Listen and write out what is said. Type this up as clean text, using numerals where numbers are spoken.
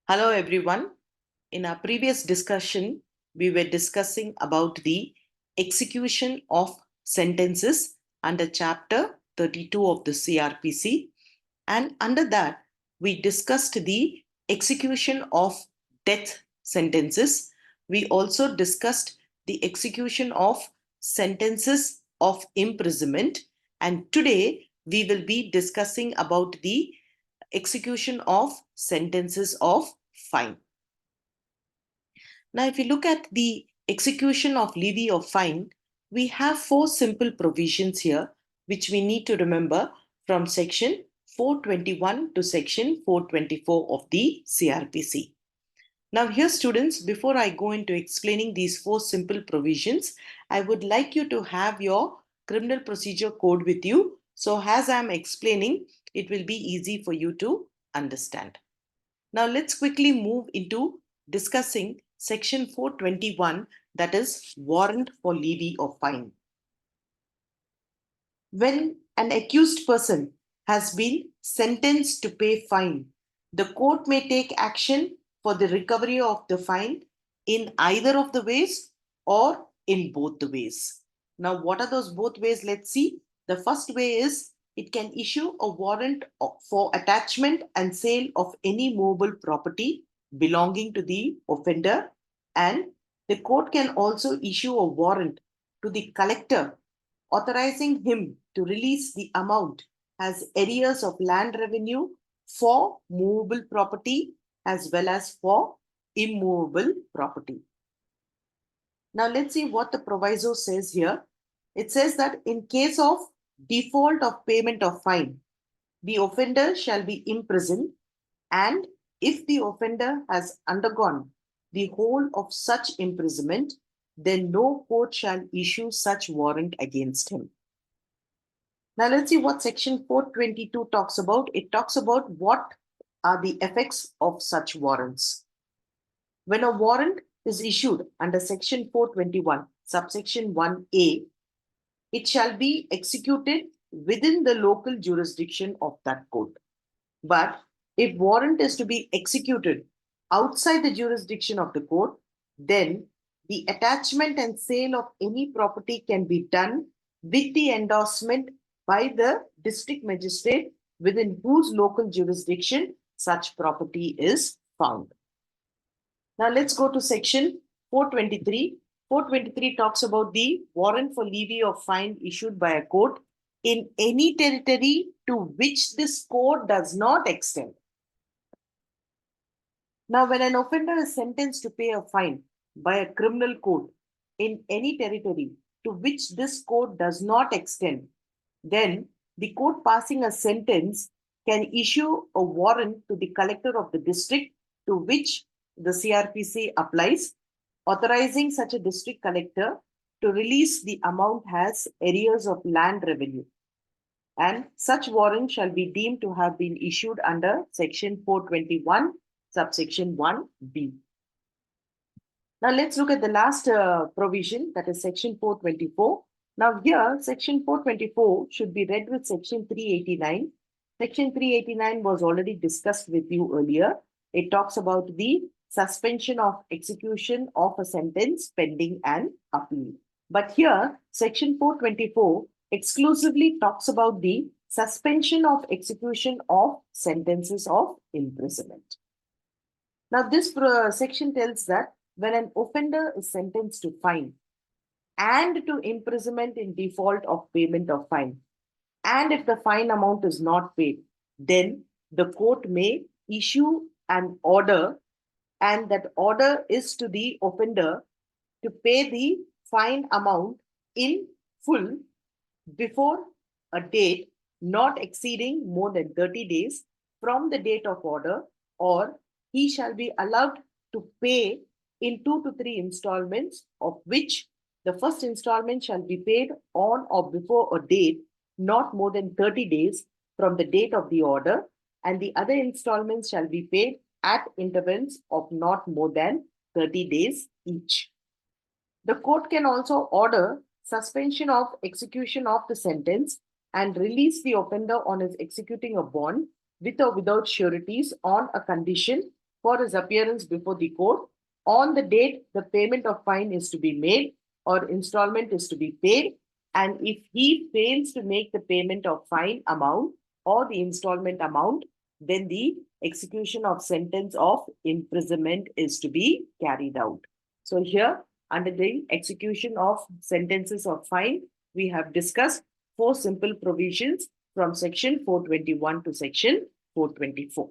Hello, everyone. In our previous discussion, we were discussing about the execution of sentences under chapter 32 of the CRPC. And under that, we discussed the execution of death sentences. We also discussed the execution of sentences of imprisonment. And today, we will be discussing about the execution of sentences of fine. Now, if you look at the execution of levy of fine, we have four simple provisions here, which we need to remember from section 421 to section 424 of the CRPC. Now, here, students, before I go into explaining these four simple provisions, I would like you to have your criminal procedure code with you. So, as I'm explaining, it will be easy for you to understand. Now, let's quickly move into discussing section 421, that is warrant for levy of fine. When an accused person has been sentenced to pay fine, the court may take action for the recovery of the fine in either of the ways or in both the ways. Now, what are those both ways? Let's see. The first way is it can issue a warrant for attachment and sale of any movable property belonging to the offender, and the court can also issue a warrant to the collector authorizing him to release the amount as arrears of land revenue for movable property as well as for immovable property. Now, let's see what the proviso says here. It says that in case of default of payment of fine, the offender shall be imprisoned, and if the offender has undergone the whole of such imprisonment, then no court shall issue such warrant against him. Now let's see what section 422 talks about. It talks about what are the effects of such warrants. When a warrant is issued under section 421, subsection 1A, it shall be executed within the local jurisdiction of that court. But if warrant is to be executed outside the jurisdiction of the court, then the attachment and sale of any property can be done with the endorsement by the district magistrate within whose local jurisdiction such property is found. Now let's go to section 423. 423 talks about the warrant for levy of fine issued by a court in any territory to which this court does not extend. Now, when an offender is sentenced to pay a fine by a criminal court in any territory to which this court does not extend, then the court passing a sentence can issue a warrant to the collector of the district to which the CRPC applies, authorizing such a district collector to release the amount as arrears of land revenue. And such warrant shall be deemed to have been issued under section 421, subsection 1B. Now let's look at the last provision, that is section 424. Now here, section 424 should be read with section 389. Section 389 was already discussed with you earlier. It talks about the suspension of execution of a sentence pending an appeal. But here, section 424 exclusively talks about the suspension of execution of sentences of imprisonment. Now, this section tells that when an offender is sentenced to fine and to imprisonment in default of payment of fine, and if the fine amount is not paid, then the court may issue an order, and that order is to the offender to pay the fine amount in full before a date not exceeding more than 30 days from the date of order, or he shall be allowed to pay in 2 to 3 installments, of which the first installment shall be paid on or before a date not more than 30 days from the date of the order, and the other installments shall be paid at intervals of not more than 30 days each. The court can also order suspension of execution of the sentence and release the offender on his executing a bond with or without sureties on a condition for his appearance before the court on the date the payment of fine is to be made or installment is to be paid, and if he fails to make the payment of fine amount or the installment amount, then the execution of sentence of imprisonment is to be carried out. So here, under the execution of sentences of fine, we have discussed four simple provisions from section 421 to section 424.